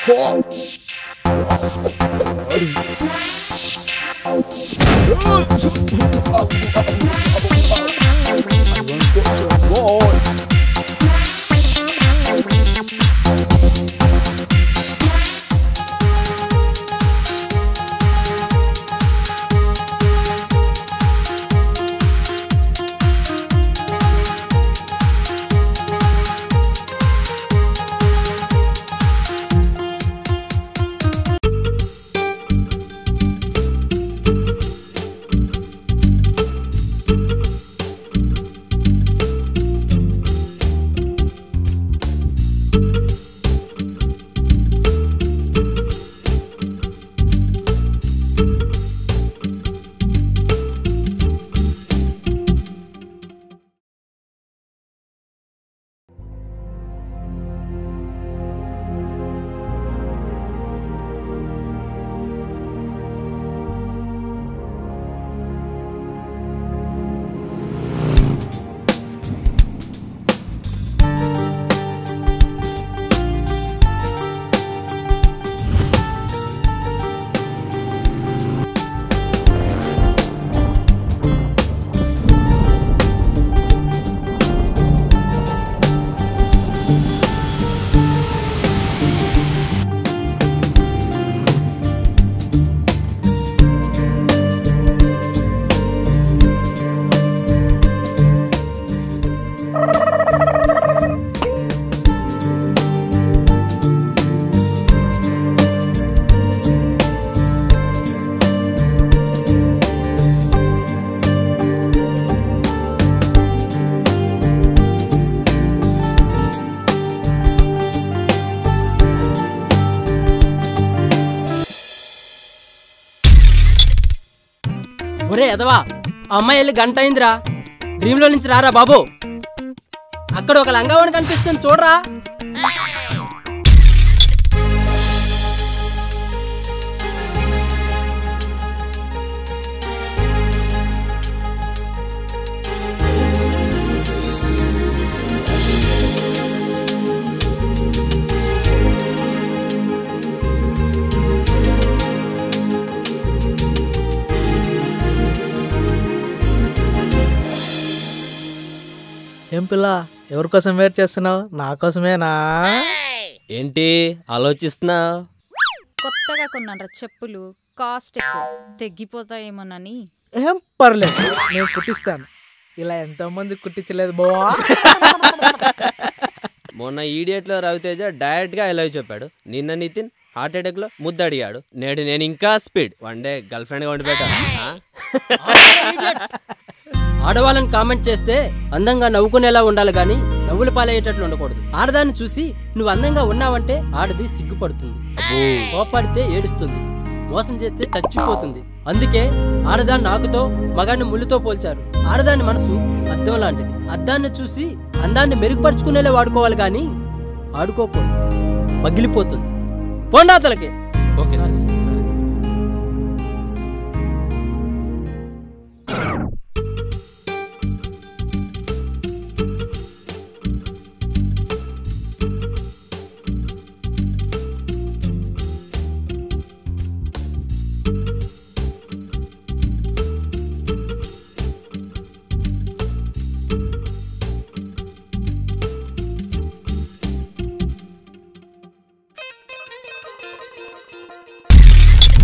What is this? ఒరే ఎదవా, అమ్మాయి వెళ్ళి గంట అయిందిరా. డ్రీమ్లో నుంచి రారా బాబు. అక్కడ ఒక లంగావని కనిపిస్తుంది చూడరా. ఏం పిల్ల, ఎవరి కోసం వెయిట్ చేస్తున్నావు? నా కోసమేనా? ఏంటి ఆలోచిస్తున్నావు? కొత్తగా కొన్నారా చెప్పులు, కాస్ట్ ఎక్కువ, తెగ్గిపోతాయేమోనని. ఏం పర్లేదు, నేను కుట్టిస్తాను. ఇలా ఎంతమంది కుట్టించలేదు బావా. మొన్న ఈడియట్లో రవితేజ డైరెక్ట్ గా ఎలా చెప్పాడు. నిన్న నితిన్ హార్ట్ అటాక్ లో ముద్దు అడిగాడు. నేడు నేను ఇంకా speed one day girl friend గా ఉండిపెట్టా. ఆడవాళ్ళని కామెంట్ చేస్తే అందంగా నవ్వుకునేలా ఉండాలి గాని నవ్వులు పాలయ్యేటట్లు ఉండకూడదు. ఆడదాన్ని చూసి నువ్వు అందంగా ఉన్నావంటే ఆడది సిగ్గుపడుతుంది, కోపడితే ఏడుస్తుంది, మోసం చేస్తే చచ్చిపోతుంది. అందుకే ఆడదాన్ని ఆకుతో మగాన్ని ముళ్ళుతో పోల్చారు. ఆడదాని మనసు అద్దం లాంటిది. అద్దాన్ని చూసి అందాన్ని మెరుగుపరుచుకునేలా వాడుకోవాలి గాని ఆడుకోకూడదు, పగిలిపోతుంది. పోండాతలకి. Okay sir.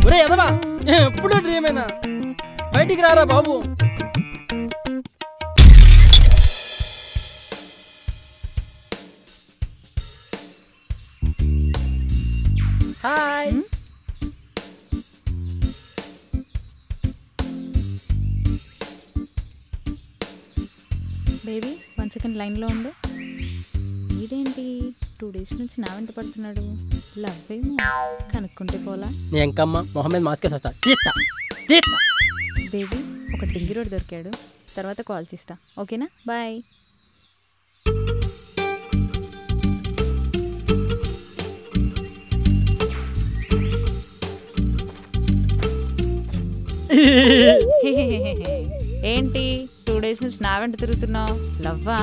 ఒరే ఎదవా, ఎప్పుడు డ్రీమేనా? బయటికి రారా బాబు. హాయ్. బేబీ 1 సెకండ్ లైన్లో ఉండు. ఇదేంటి 2 డేస్ నుంచి నా వెంట పడుతున్నాడు? లవ్ ఏమో, కనుక్కుంటే పోలా. నీ ఎంకమ్మ మొహమ్మద్ మాస్కేసి వస్తా. బేబీ ఒక డింగి రోడ్ దొరికాడు, తర్వాత కాల్ చేస్తా. ఓకేనా? బాయ్. ఏంటి 2 డేస్ నుంచి నా వెంట తిరుగుతున్నావు? లవ్వా?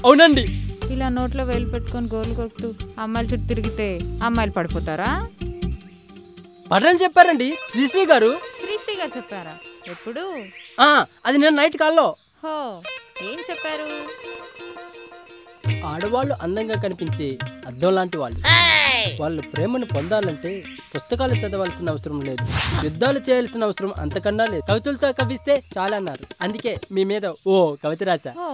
అవునండి. ఇలా నోట్లో వేలు పెట్టుకొని గోలు కొరుకుతూ అమ్మాయిల చుట్టూ తిరిగితే అమ్మాయిలు పడిపోతారా? పడని చెప్పారండి శ్రీశ్రీ గారు. శ్రీశ్రీ గారు చెప్పారా? ఎప్పుడు? అది నేను నైట్ కాల్లో. హో, ఏం చెప్పారు? ఆడవాళ్ళు అందంగా కనిపించే అద్దం లాంటి వాళ్ళు. వాళ్ళు ప్రేమను పొందాలంటే పుస్తకాలు చదవాల్సిన అవసరం లేదు, యుద్ధాలు చేయాల్సిన అవసరం అంతకన్నా లేదు. కవితలతో కవిస్తే చాలన్నారు. అందుకే మీ మీద ఓ కవిత రాశా. ఓ,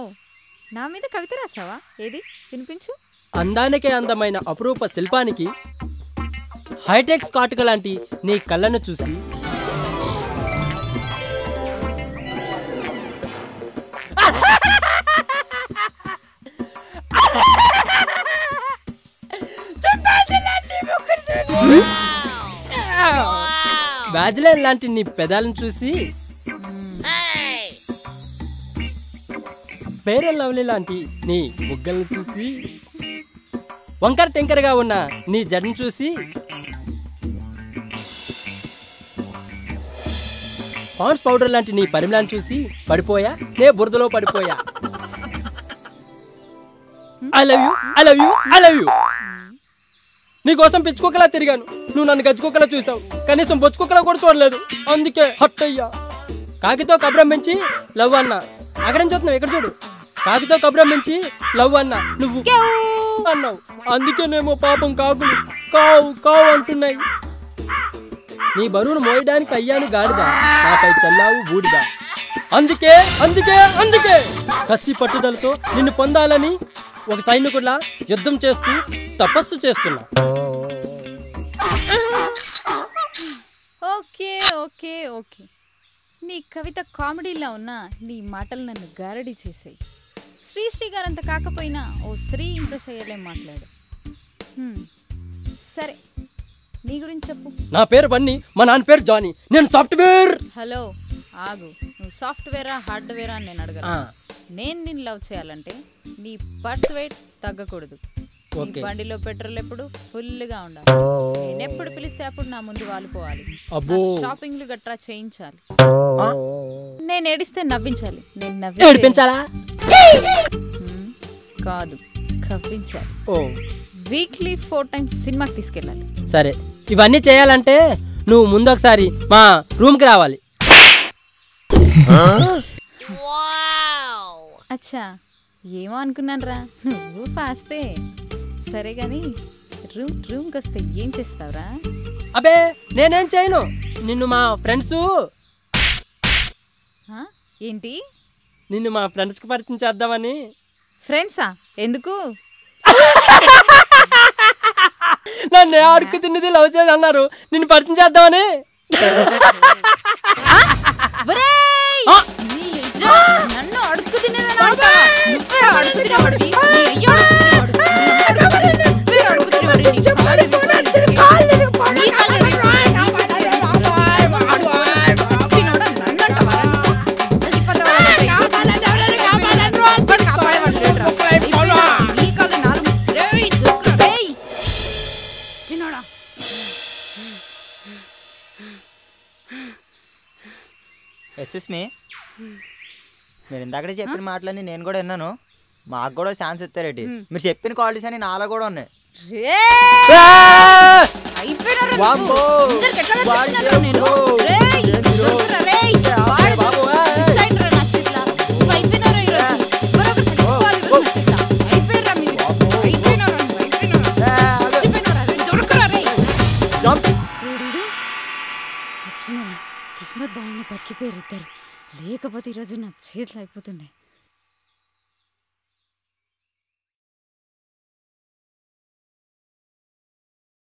నా మీద కవిత రాసావా? ఏది వినిపించు. అందానికే అందమైన అపురూప శిల్పానికి హైటెక్ స్కాట్క లాంటి నీ కళ్ళను చూసి వ్యాజిలైన్ లాంటి నీ పెదాలను చూసి పేరెల్ లవ్లీ లాంటి నీ బుగ్గలను చూసి వంకర టెంకరగా ఉన్న నీ జడను చూసి పాండ్స్ పౌడర్ లాంటి నీ పరిమళాన్ని చూసి పడిపోయా, నే బురదలో పడిపోయా. I love you, I love you, I love you. నీకోసం పిచ్చుకోకలా తిరిగాను, నువ్వు నన్ను గచ్చుకోకలా చూసావు, కనీసం బొచ్చుకోకలా కూడా చూడలేదు. అందుకే హట్ అయ్యా. కాకితో కబ్రం పెంచి లవ్ అన్నా, అక్కడ చూస్తున్నావు ఇక్కడ చూడు. కాకితో కబ్రం పెంచి లవ్ అన్నా, నువ్వు అన్నావు. అందుకేనేమో పాపం కాకులు కావు కావు అంటున్నాయి. నీ బరువును మోయడానికి అయ్యాను గాడిద, నాపై చల్లావు బూడిద. అందుకే అందుకే అందుకే కసి పట్టుదలతో నిన్ను పొందాలని ఒక సైనికుడిలా యుద్ధం చేస్తూ తపస్సు చేస్తున్నా. ఓకే ఓకే ఓకే, నీ కవిత కామెడీలా ఉన్నా నీ మాటలు నన్ను గారడీ చేసాయి. శ్రీశ్రీ గారంత కాకపోయినా ఓ స్త్రీ ఇంప్రెస్ అయ్యేలే మాట్లాడు. సరే, నీ గురించి చెప్పు. నా పేరు బన్నీ, మా నాన్న పేరు జానీ, నేను సాఫ్ట్వేర్. హలో, ఆగు. నువ్వు సాఫ్ట్వేరా హార్డ్వేరా అని నేను అడగను. నేను నిన్ను లవ్ చేయాలంటే నీ పర్స్ వెయిట్ తగ్గకూడదు. బండిలో పెట్రోల్ ఎప్పుడు ఫుల్గా ఉండాలి. నేను ఎప్పుడు పిలిస్తే అప్పుడు నా ముందు వాలిపోవాలి. షాపింగ్లు గట్రా చేయించాలి. నేను ఏడిస్తే నవ్వించాలి. నేను నవ్వించాలా కాదు, కవ్వించాలి. వీక్లీ 4 times సినిమాకి తీసుకెళ్ళాలి. సరే, ఇవన్నీ చేయాలంటే నువ్వు ముందు ఒకసారి మా రూమ్కి రావాలి. అచ్చా, ఏమో అనుకున్నాను రా, నువ్వు ఫాస్టే. సరే గాని రూమ్కి వస్తే ఏం చేస్తావురా? అబే నేనేం చేయను, నిన్ను మా ఫ్రెండ్స్. ఏంటి? నిన్ను మా ఫ్రెండ్స్కి పరిచయం చేద్దామని. ఫ్రెండ్సా? ఎందుకు? నన్ను అడుగు తిన్నది లవ్ చేసి అన్నారు, నిన్ను పరిచయం చేద్దామని. నన్ను అడుగు తినేది ఎస్ఎస్మి, మీరు ఇందాకడే చెప్పిన మాటలన్నీ నేను కూడా విన్నాను. మాకు కూడా ఛాన్స్ ఇస్తారేటి? మీరు చెప్పిన క్వాలిటీస్ అని నాలో కూడా ఉన్నాయి. కిస్మత్ బాగుండి బతికిపోయారు ఇద్దరు, లేకపోతే ఈరోజు నా చేతులు అయిపోతుండే.